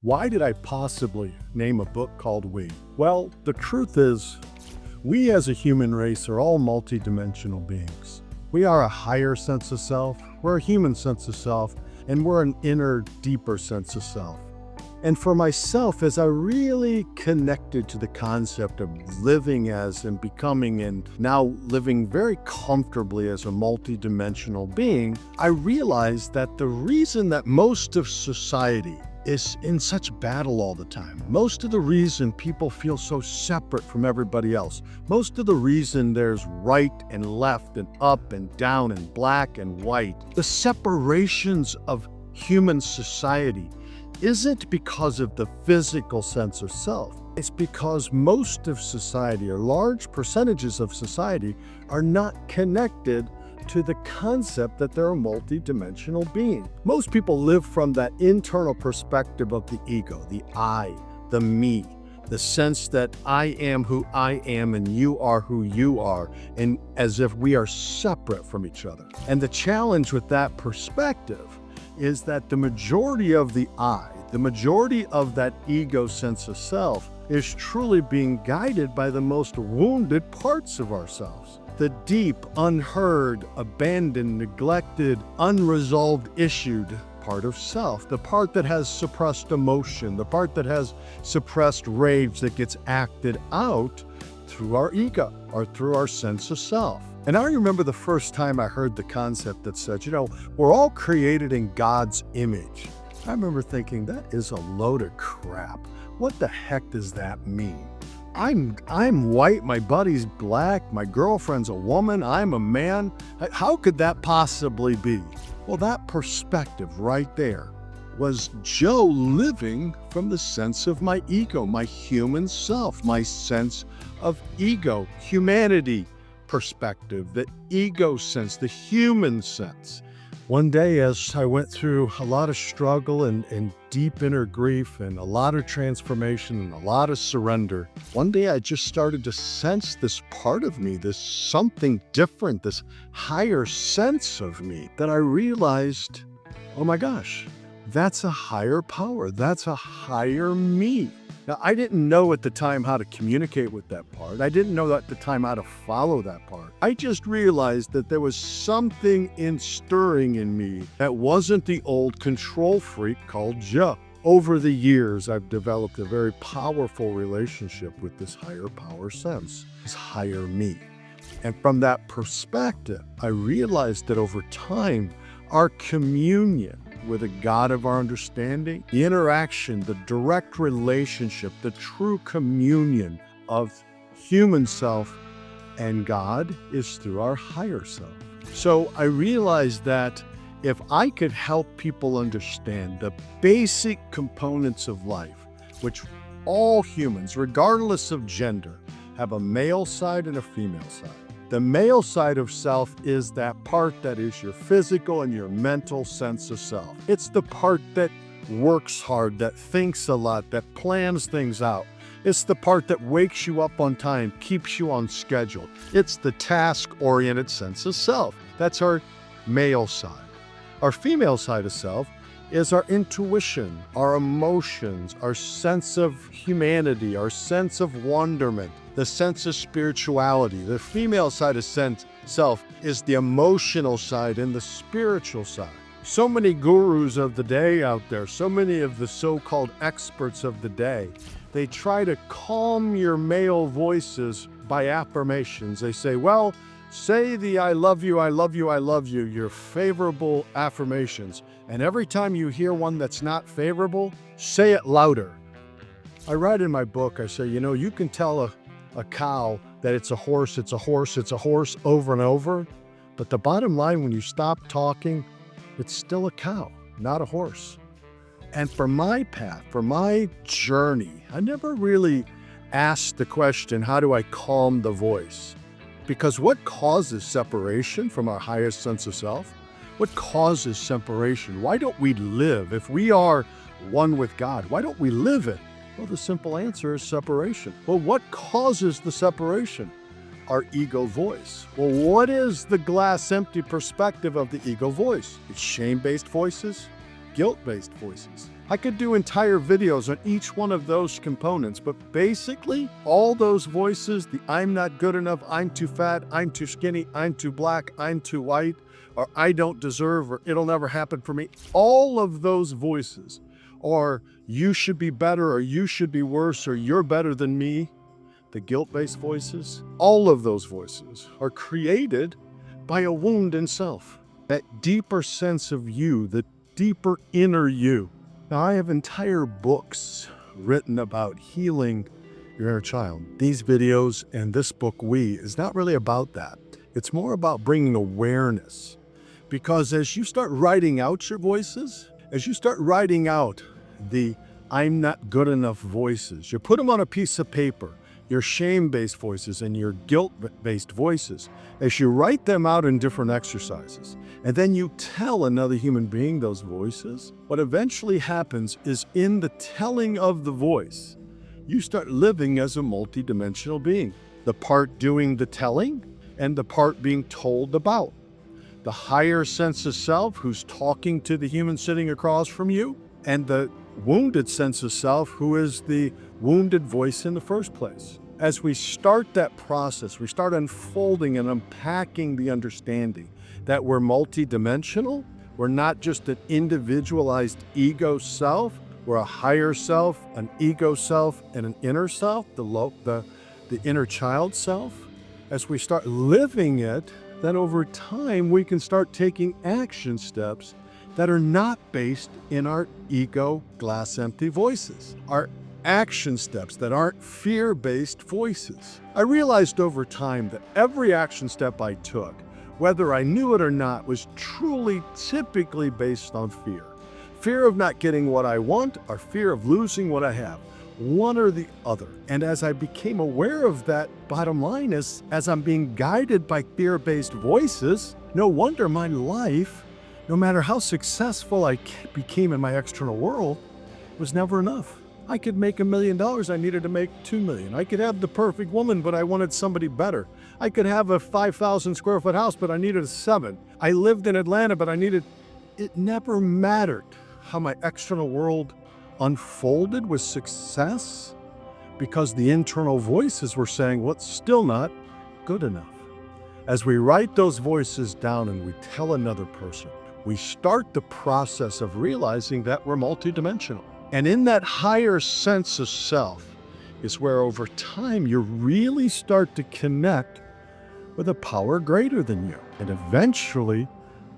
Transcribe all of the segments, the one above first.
Why did I possibly name a book called We? Well, the truth is, we as a human race are all multidimensional beings. We are a higher sense of self, we're a human sense of self, and we're an inner, deeper sense of self. And for myself, as I really connected to the concept of living as and becoming and now living very comfortably as a multidimensional being, I realized that the reason that most of society is in such battle all the time, most of the reason people feel so separate from everybody else, most of the reason there's right and left and up and down and black and white, the separations of human society isn't because of the physical sense of self. It's because most of society, or large percentages of society, are not connected to the concept that they're a multidimensional being. Most people live from that internal perspective of the ego, the I, the me, the sense that I am who I am and you are who you are, and as if we are separate from each other. And the challenge with that perspective is that the majority of the I, the majority of that ego sense of self, is truly being guided by the most wounded parts of ourselves. The deep, unheard, abandoned, neglected, unresolved, issued part of self, the part that has suppressed emotion, the part that has suppressed rage that gets acted out through our ego or through our sense of self. And I remember the first time I heard the concept that said, we're all created in God's image. I remember thinking, that is a load of crap. What the heck does that mean? I'm white, my buddy's black, my girlfriend's a woman, I'm a man. How could that possibly be? Well, that perspective right there was Joe living from the sense of my ego, my human self, my sense of ego, humanity perspective, the ego sense, the human sense. One day, as I went through a lot of struggle and deep inner grief and a lot of transformation and a lot of surrender, one day I just started to sense this part of me, this something different, this higher sense of me that I realized, oh my gosh, that's a higher power. That's a higher me. Now, I didn't know at the time how to communicate with that part. I didn't know at the time how to follow that part. I just realized that there was something stirring in me that wasn't the old control freak called Joe. Over the years, I've developed a very powerful relationship with this higher power sense, this higher me. And from that perspective, I realized that over time, our communion with a God of our understanding, the interaction, the direct relationship, the true communion of human self and God is through our higher self. So I realized that if I could help people understand the basic components of life, which all humans, regardless of gender, have a male side and a female side. The male side of self is that part that is your physical and your mental sense of self. It's the part that works hard, that thinks a lot, that plans things out. It's the part that wakes you up on time, keeps you on schedule. It's the task-oriented sense of self. That's our male side. Our female side of self is our intuition, our emotions, our sense of humanity, our sense of wonderment, the sense of spirituality. The female side of self is the emotional side and the spiritual side. So many gurus of the day out there, so many of the so-called experts of the day, they try to calm your male voices by affirmations. They say, well, say the I love you, I love you, I love you, your favorable affirmations. And every time you hear one that's not favorable, say it louder. I write in my book, I say, you can tell a cow that it's a horse, it's a horse, it's a horse over and over. But the bottom line, when you stop talking, it's still a cow, not a horse. And for my path, for my journey, I never really asked the question, how do I calm the voice? Because what causes separation from our highest sense of self? What causes separation? Why don't we live? If we are one with God, why don't we live it? Well, the simple answer is separation. Well, what causes the separation? Our ego voice. Well, what is the glass empty perspective of the ego voice? It's shame-based voices, guilt-based voices. I could do entire videos on each one of those components, but basically, all those voices, the I'm not good enough, I'm too fat, I'm too skinny, I'm too black, I'm too white, or I don't deserve, or it'll never happen for me, all of those voices, or you should be better, or you should be worse, or you're better than me, the guilt-based voices, all of those voices are created by a wound in self. That deeper sense of you, the deeper inner you. Now, I have entire books written about healing your inner child. These videos and this book, We, is not really about that. It's more about bringing awareness. Because as you start writing out your voices, as you start writing out the I'm not good enough voices, you put them on a piece of paper, your shame-based voices and your guilt-based voices, as you write them out in different exercises, and then you tell another human being those voices, what eventually happens is in the telling of the voice, you start living as a multidimensional being. The part doing the telling and the part being told about. The higher sense of self who's talking to the human sitting across from you, and the wounded sense of self who is the wounded voice in the first place. As we start that process, we start unfolding and unpacking the understanding that we're multidimensional. We're not just an individualized ego self. We're a higher self, an ego self, and an inner self, the inner child self. As we start living it, then over time we can start taking action steps that are not based in our ego glass empty voices, our action steps that aren't fear-based voices. I realized over time that every action step I took, whether I knew it or not, was truly typically based on fear. Fear of not getting what I want or fear of losing what I have, one or the other. And as I became aware of that, bottom line is, as I'm being guided by fear-based voices, no wonder my life, no matter how successful I became in my external world, was never enough. I could make $1 million, I needed to make $2 million. I could have the perfect woman, but I wanted somebody better. I could have a 5,000 square foot house, but I needed a 7. I lived in Atlanta, but it never mattered how my external world unfolded with success, because the internal voices were saying, well, it's still not good enough. As we write those voices down and we tell another person, we start the process of realizing that we're multidimensional. And in that higher sense of self is where over time you really start to connect with a power greater than you. And eventually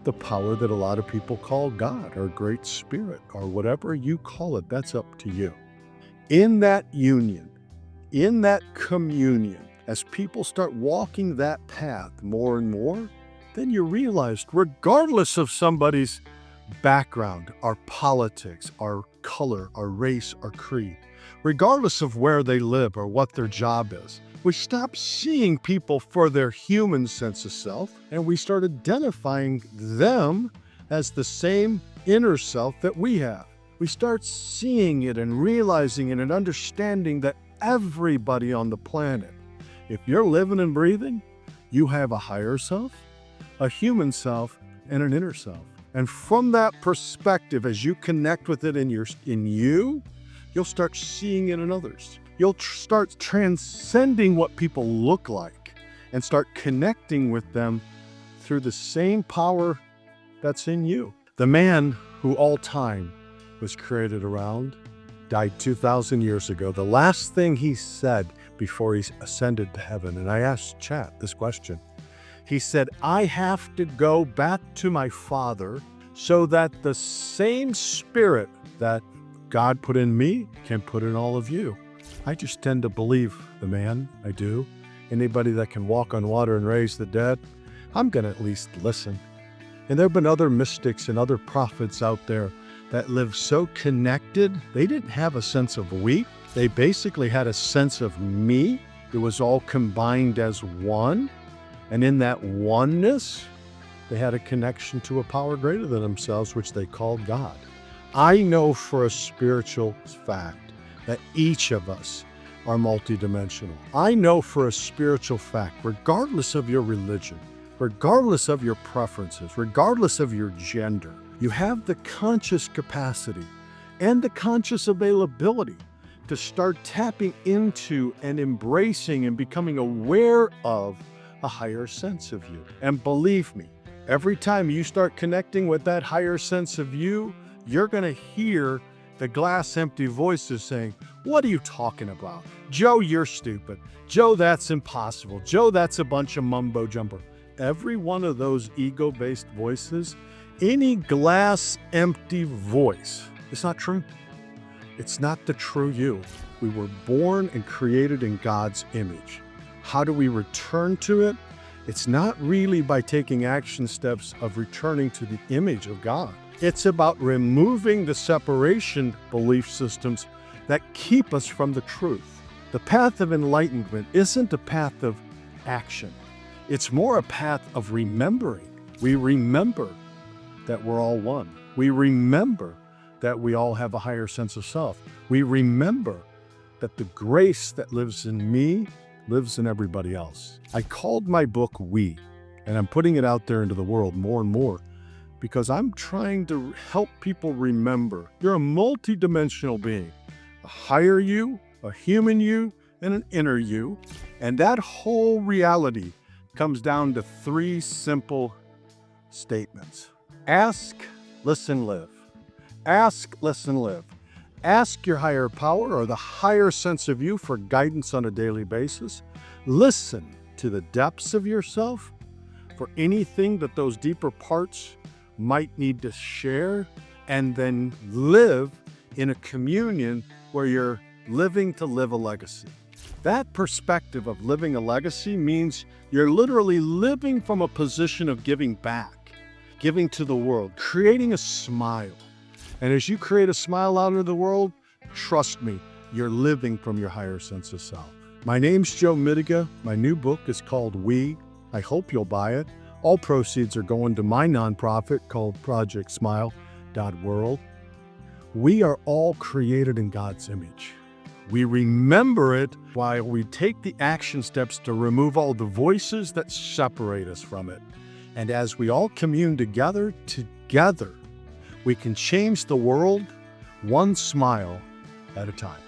the power that a lot of people call God or Great Spirit or whatever you call it, that's up to you. In that union, in that communion, as people start walking that path more and more, then you realize, regardless of somebody's background, our politics, our color, our race, our creed, regardless of where they live or what their job is, we stop seeing people for their human sense of self, and we start identifying them as the same inner self that we have. We start seeing it and realizing it and understanding that everybody on the planet, if you're living and breathing, you have a higher self, a human self, and an inner self. And from that perspective, as you connect with it in you, you'll start seeing it in others. You'll start transcending what people look like and start connecting with them through the same power that's in you. The man who all time was created around died 2,000 years ago. The last thing he said before he ascended to heaven, and I asked chat this question, he said, I have to go back to my Father so that the same spirit that God put in me can put in all of you. I just tend to believe the man, I do. Anybody that can walk on water and raise the dead, I'm going to at least listen. And there have been other mystics and other prophets out there that lived so connected, they didn't have a sense of we. They basically had a sense of me. It was all combined as one. And in that oneness, they had a connection to a power greater than themselves, which they called God. I know for a spiritual fact that each of us are multidimensional. I know for a spiritual fact, regardless of your religion, regardless of your preferences, regardless of your gender, You have the conscious capacity and the conscious availability to start tapping into and embracing and becoming aware of a higher sense of you. And believe me, every time you start connecting with that higher sense of you, you're going to hear the glass empty voices saying, "What are you talking about? Joe, you're stupid. Joe, that's impossible. Joe, that's a bunch of mumbo jumbo." Every one of those ego-based voices, any glass empty voice, it's not true. It's not the true you. We were born and created in God's image. How do we return to it? It's not really by taking action steps of returning to the image of God. It's about removing the separation belief systems that keep us from the truth. The path of enlightenment isn't a path of action. It's more a path of remembering. We remember that we're all one. We remember that we all have a higher sense of self. We remember that the grace that lives in me lives in everybody else. I called my book We, and I'm putting it out there into the world more and more because I'm trying to help people remember you're a multidimensional being, a higher you, a human you, and an inner you. And that whole reality comes down to 3 simple statements. Ask, listen, live. Ask, listen, live. Ask your higher power or the higher sense of you for guidance on a daily basis. Listen to the depths of yourself for anything that those deeper parts might need to share, and then live in a communion where you're living to live a legacy. That perspective of living a legacy means you're literally living from a position of giving back, giving to the world, creating a smile. And as you create a smile out into the world, trust me, you're living from your higher sense of self. My name's Joe Mittiga. My new book is called We. I hope you'll buy it. All proceeds are going to my nonprofit called ProjectSmile.world. We are all created in God's image. We remember it while we take the action steps to remove all the voices that separate us from it. And as we all commune together, we can change the world one smile at a time.